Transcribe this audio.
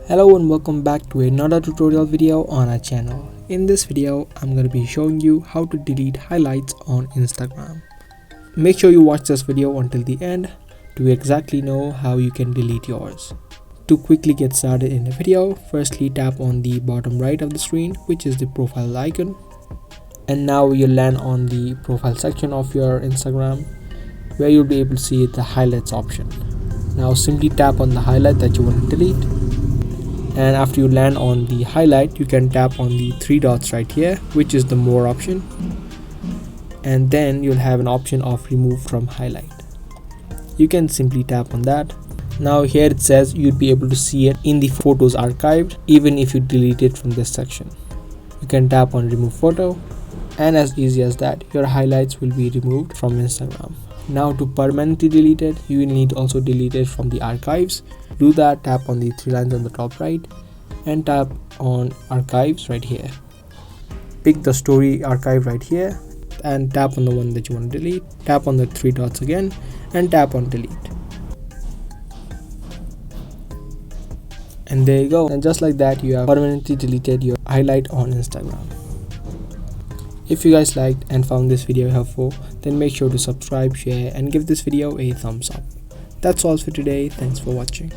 Hello and welcome back to another tutorial video on our channel. In this video, I'm going to be showing you how to delete highlights on Instagram. Make sure you watch this video until the end to exactly know how you can delete yours. To quickly get started in the video, firstly tap on the bottom right of the screen, which is the profile icon. And now you'll land on the profile section of your Instagram, where you'll be able to see the highlights option. Now simply tap on the highlight that you want to delete. And after you land on the highlight, you can tap on the three dots right here, which is the more option. And then you'll have an option of remove from highlight. You can simply tap on that. Now here it says you'd be able to see it in the photos archived, even if you delete it from this section. You can tap on remove photo, and as easy as that, your highlights will be removed from Instagram. Now to permanently delete it, you will need to also delete it from the archives. Do that, tap on the three lines on the top right and tap on archives right here. Pick the story archive right here and tap on the one that you want to delete. Tap on the three dots again and tap on delete. And there you go. And just like that, you have permanently deleted your highlight on Instagram. If you guys liked and found this video helpful, then make sure to subscribe, share and give this video a thumbs up. That's all for today. Thanks for watching.